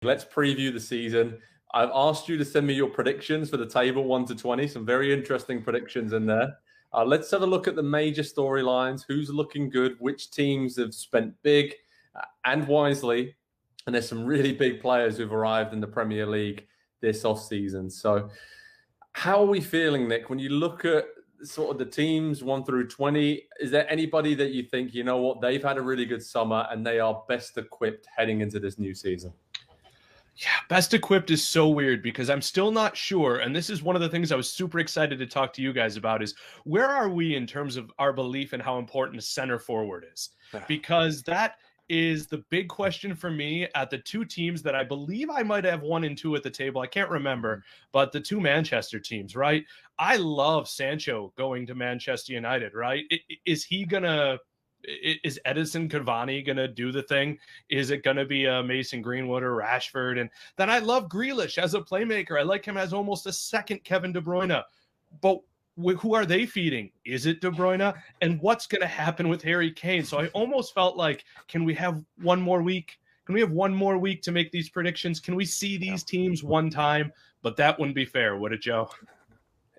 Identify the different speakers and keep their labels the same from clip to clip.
Speaker 1: Let's preview the season. I've asked you to send me your predictions for the table 1 to 20. Some very interesting predictions in there. Let's have a look at the major storylines. Who's looking good? Which teams have spent big and wisely? And there's some really big players who've arrived in the Premier League this offseason. So how are we feeling, Nick? When you look at sort of the teams 1 through 20, is there anybody that you think, you know what, they've had a really good summer and they are best equipped heading into this new season?
Speaker 2: Yeah, best equipped is so weird because I'm still not sure. And this is one of the things I was super excited to talk to you guys about is where are we in terms of our belief in how important a center forward is? Because that is the big question for me at the two teams that I believe I might have 1 and 2 at the table. I can't remember, but the two Manchester teams, right? I love Sancho going to Manchester United, right? Is Edison Cavani going to do the thing? Is it going to be Mason Greenwood or Rashford? And then I love Grealish as a playmaker. I like him as almost a second Kevin De Bruyne. But who are they feeding? Is it De Bruyne? And what's going to happen with Harry Kane? So I almost felt like, can we have 1 more week? Can we have 1 more week to make these predictions? Can we see these teams one time? But that wouldn't be fair, would it, Joe?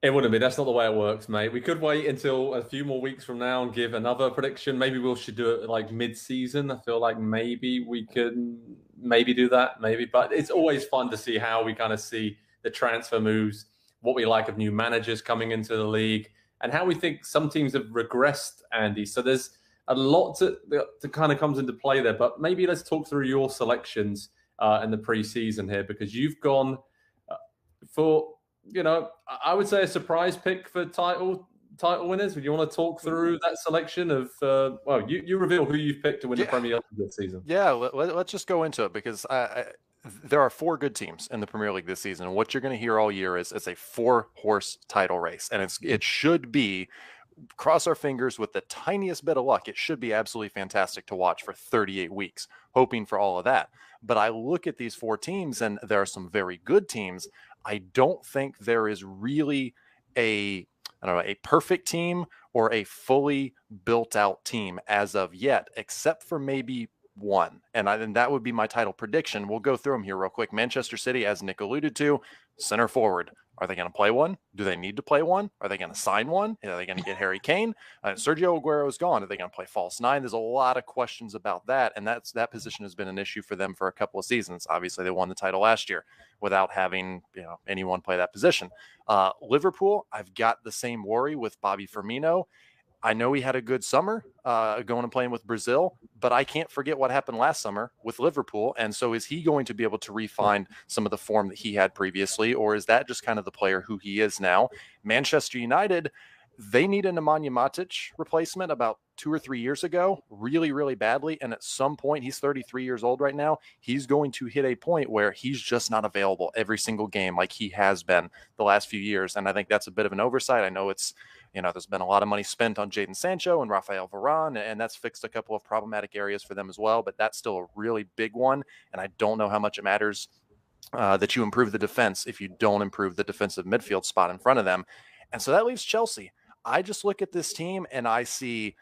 Speaker 1: It wouldn't be. That's not the way it works, mate. We could wait until a few more weeks from now and give another prediction. Maybe we should do it like mid-season. I feel like maybe we could do that, maybe. But it's always fun to see how we kind of see the transfer moves, what we like of new managers coming into the league, and how we think some teams have regressed, Andy. So there's a lot to kind of comes into play there. But maybe let's talk through your selections in the pre-season here, because you've gone for, you know, I would say a surprise pick for title winners. Would you want to talk through that selection of, you reveal who you've picked to win the Premier League this season.
Speaker 3: Yeah, let's just go into it, because there are 4 good teams in the Premier League this season. And what you're going to hear all year is it's a 4-horse title race. And it should be, cross our fingers with the tiniest bit of luck, it should be absolutely fantastic to watch for 38 weeks, hoping for all of that. But I look at these 4 teams, and there are some very good teams. I don't think there is really a perfect team or a fully built out team as of yet, except for maybe one. And that would be my title prediction. We'll go through them here real quick. Manchester City, as Nick alluded to, center forward. Are they going to play one? Do they need to play one? Are they going to sign one? Are they going to get Harry Kane? Sergio Aguero is gone. Are they going to play false 9? There's a lot of questions about that. And that position has been an issue for them for a couple of seasons. Obviously, they won the title last year without having anyone play that position. Liverpool, I've got the same worry with Bobby Firmino. I know he had a good summer going and playing with Brazil, but I can't forget what happened last summer with Liverpool. And so is he going to be able to refine some of the form that he had previously, or is that just kind of the player who he is now? Manchester United, they need a Nemanja Matic replacement about 2 or 3 years ago, really, really badly. And at some point, he's 33 years old right now. He's going to hit a point where he's just not available every single game like he has been the last few years. And I think that's a bit of an oversight. I know it's, there's been a lot of money spent on Jadon Sancho and Rafael Varane, and that's fixed a couple of problematic areas for them as well. But that's still a really big one. And I don't know how much it matters that you improve the defense if you don't improve the defensive midfield spot in front of them. And so that leaves Chelsea. I just look at this team and I see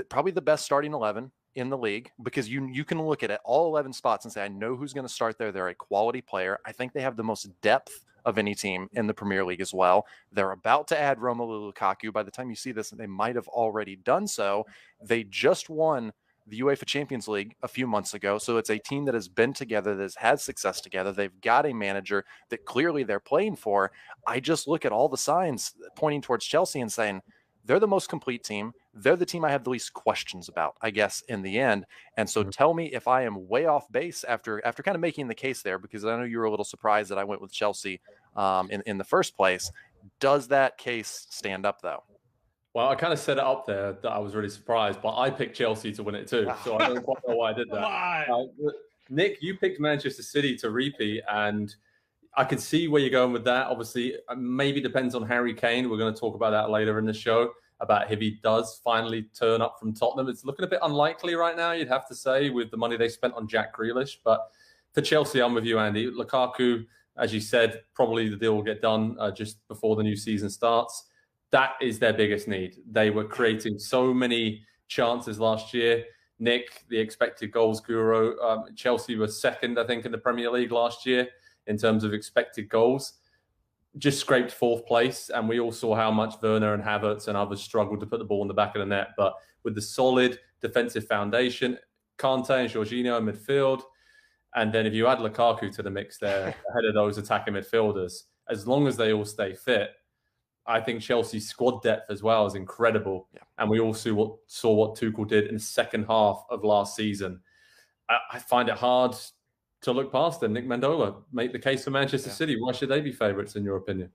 Speaker 3: probably the best starting 11 in the league, because you can look at it, all 11 spots, and say, I know who's going to start there. They're a quality player. I think they have the most depth of any team in the Premier League as well. They're about to add Romelu Lukaku. By the time you see this, they might have already done so. They just won the UEFA Champions League a few months ago. So it's a team that has been together, that has had success together. They've got a manager that clearly they're playing for. I just look at all the signs pointing towards Chelsea and saying, they're the most complete team. They're the team I have the least questions about, I guess, in the end. And so tell me if I am way off base after kind of making the case there, because I know you were a little surprised that I went with Chelsea in the first place. Does that case stand up, though?
Speaker 1: Well, I kind of set it up there that I was really surprised, but I picked Chelsea to win it too. So I don't quite know why I did that. Nick, you picked Manchester City to repeat, and I can see where you're going with that. Obviously, maybe depends on Harry Kane. We're going to talk about that later in the show, about if he does finally turn up from Tottenham. It's looking a bit unlikely right now, you'd have to say, with the money they spent on Jack Grealish. But for Chelsea, I'm with you, Andy. Lukaku, as you said, probably the deal will get done just before the new season starts. That is their biggest need. They were creating so many chances last year. Nick, the expected goals guru. Chelsea was second, I think, in the Premier League last year in terms of expected goals. Just scraped fourth place, and we all saw how much Werner and Havertz and others struggled to put the ball in the back of the net. But with the solid defensive foundation, Kante and Jorginho in midfield, and then if you add Lukaku to the mix there ahead of those attacking midfielders, as long as they all stay fit, I think Chelsea's squad depth as well is incredible. Yeah. And we all saw what Tuchel did in the second half of last season. I find it hard to look past them. Nick Mendola, make the case for Manchester City. Why should they be favourites in your opinion?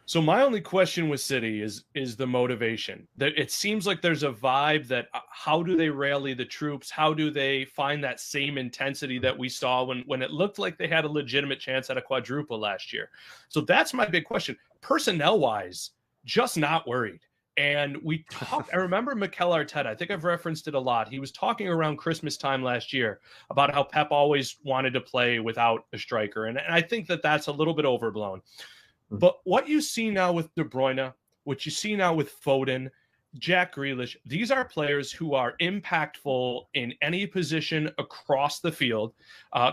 Speaker 2: So my only question with City is the motivation. It seems like there's a vibe that how do they rally the troops? How do they find that same intensity that we saw when it looked like they had a legitimate chance at a quadruple last year? So that's my big question. Personnel-wise, just not worried. And we talked, I remember Mikel Arteta, I think I've referenced it a lot. He was talking around Christmas time last year about how Pep always wanted to play without a striker. And I think that that's a little bit overblown. But what you see now with De Bruyne, what you see now with Foden, Jack Grealish, these are players who are impactful in any position across the field,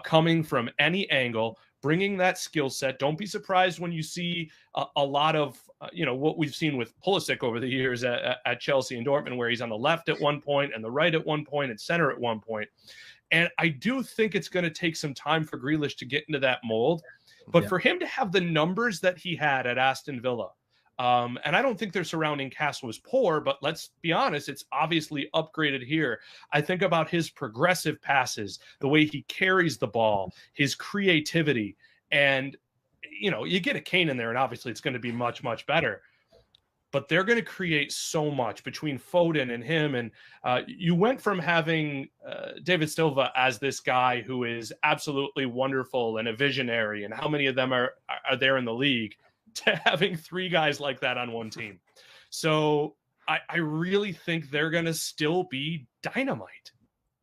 Speaker 2: coming from any angle, bringing that skill set. Don't be surprised when you see a lot of, what we've seen with Pulisic over the years at Chelsea and Dortmund, where he's on the left at one point and the right at one point and center at one point. And I do think it's going to take some time for Grealish to get into that mold. But for him to have the numbers that he had at Aston Villa, and I don't think their surrounding cast was poor, but let's be honest, it's obviously upgraded here. I think about his progressive passes, the way he carries the ball, his creativity, and, you get a Kane in there, and obviously it's going to be much, much better. But they're going to create so much between Foden and him. And you went from having David Silva as this guy who is absolutely wonderful and a visionary, and how many of them are there in the league, to having three guys like that on one team. So I really think they're going to still be dynamite.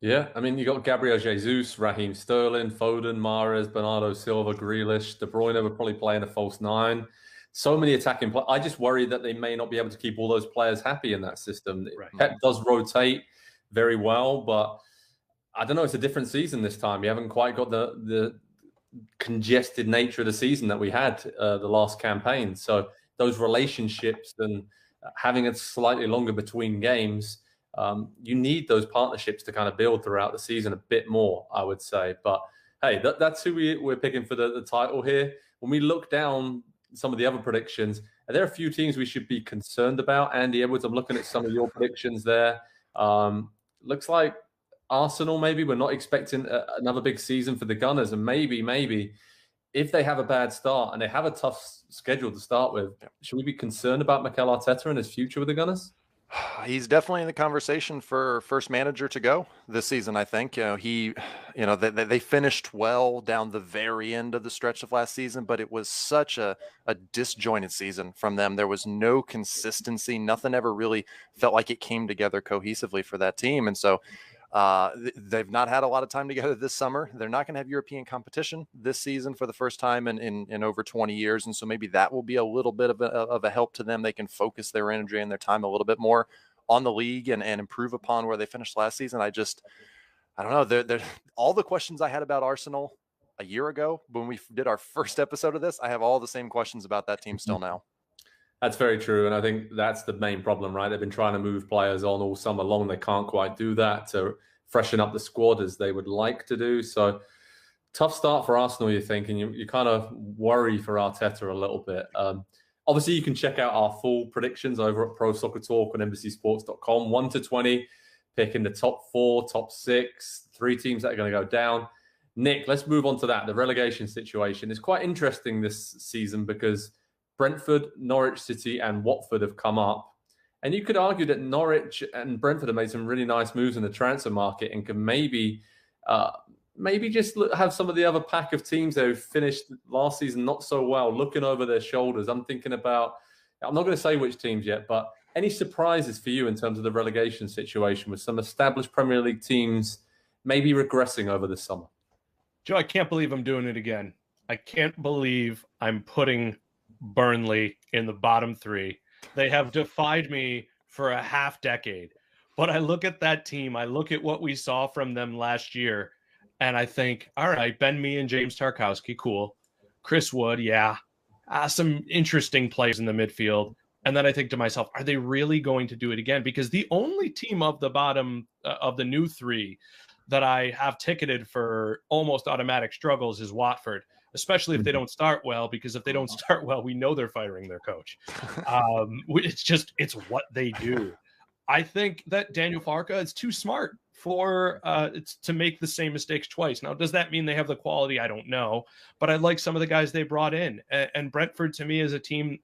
Speaker 1: Yeah, I mean, you got Gabriel Jesus, Raheem Sterling, Foden, Mahrez, Bernardo Silva, Grealish, De Bruyne would probably play in a false nine. So many attacking players. I just worry that they may not be able to keep all those players happy in that system. Right. Pep does rotate very well, but I don't know. It's a different season this time. You haven't quite got the congested nature of the season that we had the last campaign. So those relationships and having it slightly longer between games, you need those partnerships to kind of build throughout the season a bit more, I would say. But hey, that's who we're picking for the title here. When we look down some of the other predictions, are there a few teams we should be concerned about? Andy Edwards, I'm looking at some of your predictions there. Looks like Arsenal, maybe. We're not expecting another big season for the Gunners. And maybe if they have a bad start and they have a tough schedule to start with, should we be concerned about Mikel Arteta and his future with the Gunners?
Speaker 3: He's definitely in the conversation for first manager to go this season. I think, they finished well down the very end of the stretch of last season, but it was such a disjointed season from them. There was no consistency. Nothing ever really felt like it came together cohesively for that team. And so they've not had a lot of time together this summer. They're not going to have European competition this season for the first time in over 20 years. And so maybe that will be a little bit of a help to them. They can focus their energy and their time a little bit more on the league and improve upon where they finished last season. I don't know. They're all the questions I had about Arsenal a year ago when we did our first episode of this, I have all the same questions about that team still now.
Speaker 1: That's very true. And I think that's the main problem, right? They've been trying to move players on all summer long. They can't quite do that to freshen up the squad as they would like to do. So tough start for Arsenal, you think, and you kind of worry for Arteta a little bit. Obviously, you can check out our full predictions over at Pro Soccer Talk on NBCSports.com. 1 to 20, picking the top 4, top 6, 3 teams that are going to go down. Nick, let's move on to that. The relegation situation is quite interesting this season because Brentford, Norwich City, and Watford have come up. And you could argue that Norwich and Brentford have made some really nice moves in the transfer market and can maybe just have some of the other pack of teams that have finished last season not so well, looking over their shoulders. I'm thinking about, I'm not going to say which teams yet, but any surprises for you in terms of the relegation situation with some established Premier League teams maybe regressing over the summer?
Speaker 2: Joe, I can't believe I'm doing it again. I can't believe I'm putting Burnley in the bottom 3. They have defied me for a half decade. But I look at that team, I look at what we saw from them last year, and I think, all right, Ben Mee and James Tarkowski, cool. Chris Wood, yeah. Some interesting players in the midfield. And then I think to myself, are they really going to do it again? Because the only team of the bottom of the new three that I have ticketed for almost automatic struggles is Watford, especially if they don't start well, because if they don't start well, we know they're firing their coach. It's what they do. I think that Daniel Farke is too smart for to make the same mistakes twice. Now, does that mean they have the quality? I don't know, but I like some of the guys they brought in. And Brentford, to me, is a team,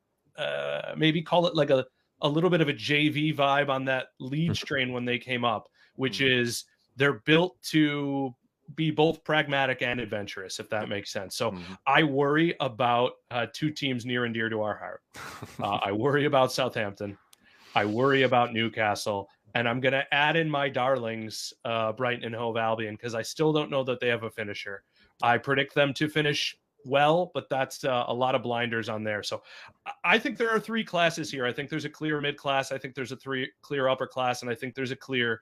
Speaker 2: maybe call it like a little bit of a JV vibe on that Leeds train when they came up, which is they're built to be both pragmatic and adventurous, if that makes sense. So I worry about two teams near and dear to our heart. I worry about Southampton. I worry about Newcastle, and I'm going to add in my darlings, Brighton and Hove Albion, because I still don't know that they have a finisher. I predict them to finish well, but that's a lot of blinders on there. So I think there are three classes here. I think there's a clear mid class. I think there's a clear upper class, and I think there's a clear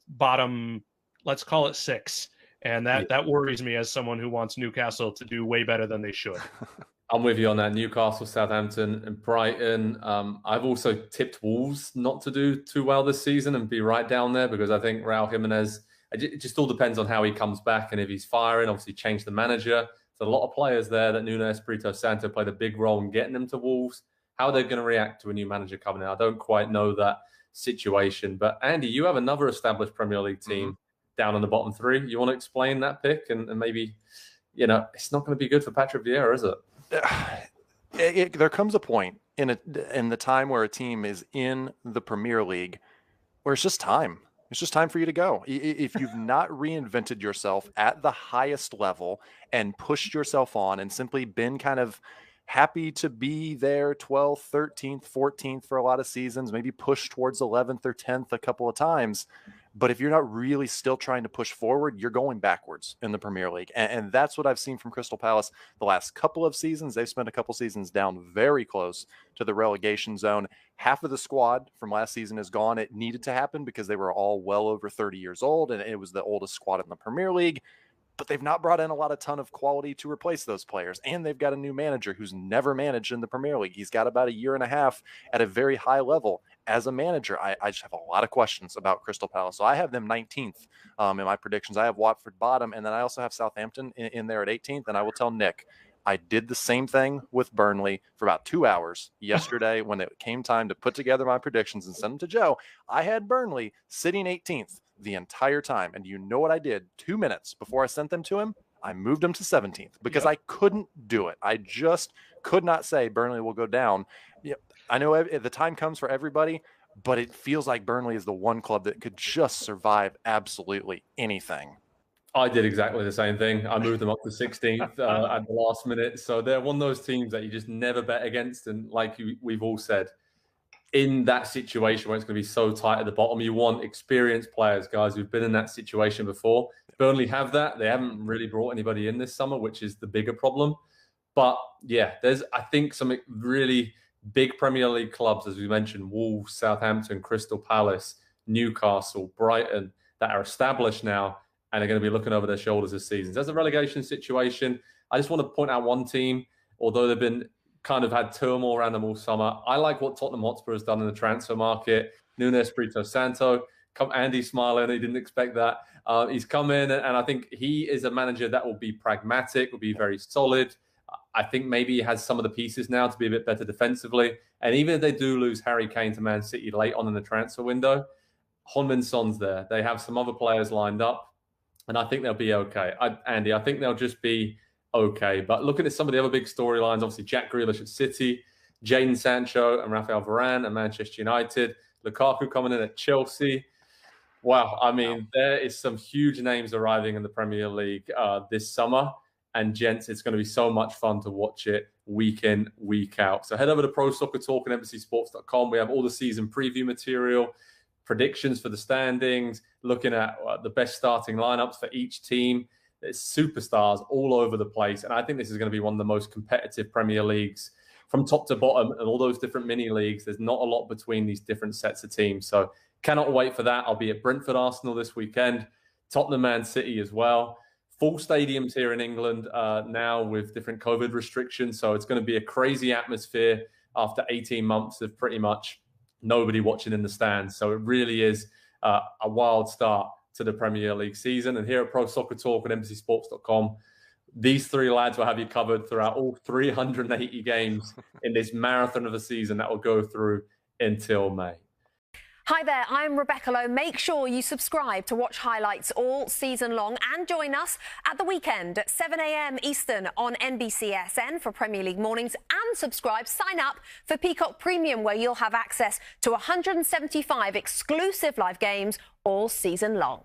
Speaker 2: bottom, let's call it 6. And that worries me as someone who wants Newcastle to do way better than they should.
Speaker 1: I'm with you on that. Newcastle, Southampton, and Brighton. I've also tipped Wolves not to do too well this season and be right down there, because I think Raul Jimenez, it just all depends on how he comes back and if he's firing. Obviously, changed the manager. There's a lot of players there that Nuno Espirito Santo played a big role in getting them to Wolves. How they're going to react to a new manager coming in, I don't quite know that situation. But Andy, you have another established Premier League team down in the bottom 3. You want to explain that pick and maybe, it's not going to be good for Patrick Vieira, is it?
Speaker 3: There comes a point in the time where a team is in the Premier League where it's just time. It's just time for you to go. If you've not reinvented yourself at the highest level and pushed yourself on and simply been kind of happy to be there 12th, 13th, 14th for a lot of seasons, maybe push towards 11th or 10th a couple of times. But if you're not really still trying to push forward, you're going backwards in the Premier League. And that's what I've seen from Crystal Palace the last couple of seasons. They've spent a couple seasons down very close to the relegation zone. Half of the squad from last season is gone. It needed to happen because they were all well over 30 years old, and it was the oldest squad in the Premier League. But they've not brought in a ton of quality to replace those players. And they've got a new manager who's never managed in the Premier League. He's got about a year and a half at a very high level as a manager. I just have a lot of questions about Crystal Palace. So I have them 19th in my predictions. I have Watford bottom, and then I also have Southampton in there at 18th. And I will tell Nick, I did the same thing with Burnley for about 2 hours yesterday when it came time to put together my predictions and send them to Joe. I had Burnley sitting 18th the entire time. And you know what I did 2 minutes before I sent them to him? I moved them to 17th because I couldn't do it. I just could not say Burnley will go down. I know the time comes for everybody, but it feels like Burnley is the one club that could just survive absolutely anything.
Speaker 1: I did exactly the same thing. I moved them up to 16th at the last minute. So they're one of those teams that you just never bet against. And like we've all said, in that situation where it's going to be so tight at the bottom, you want experienced players, guys who've been in that situation before. Burnley have that. They haven't really brought anybody in this summer, which is the bigger problem. But yeah, there's, I think, some really big Premier League clubs, as we mentioned, Wolves, Southampton, Crystal Palace, Newcastle, Brighton, that are established now and are going to be looking over their shoulders this season. There's a relegation situation. I just want to point out one team, although they've been kind of had turmoil around them all summer. I like what Tottenham Hotspur has done in the transfer market. Nuno Espirito Santo, Andy smiling, he didn't expect that. He's come in, and I think he is a manager that will be pragmatic, will be very solid. I think maybe he has some of the pieces now to be a bit better defensively. And even if they do lose Harry Kane to Man City late on in the transfer window, Heung-min Son's there. They have some other players lined up, and I think they'll be okay. Andy, I think they'll just be okay. But looking at some of the other big storylines, obviously Jack Grealish at City, Jadon Sancho and Rafael Varane at Manchester United, Lukaku coming in at Chelsea. Wow, I mean, there is some huge names arriving in the Premier League this summer. And gents, it's going to be so much fun to watch it week in, week out. So head over to Pro Soccer Talk and NBCSports.com. We have all the season preview material, predictions for the standings, looking at the best starting lineups for each team. There's superstars all over the place. And I think this is going to be one of the most competitive Premier Leagues from top to bottom, and all those different mini leagues. There's not a lot between these different sets of teams. So Cannot wait for that. I'll be at Brentford Arsenal this weekend, Tottenham Man City as well. Full stadiums here in England now with different COVID restrictions. So it's going to be a crazy atmosphere after 18 months of pretty much nobody watching in the stands. So it really is a wild start to the Premier League season. And here at Pro Soccer Talk at NBCSports.com, these three lads will have you covered throughout all 380 games in this marathon of a season that will go through until May.
Speaker 4: Hi there, I'm Rebecca Lowe. Make sure you subscribe to watch highlights all season long and join us at the weekend at 7 a.m. Eastern on NBCSN for Premier League mornings, and sign up for Peacock Premium, where you'll have access to 175 exclusive live games all season long.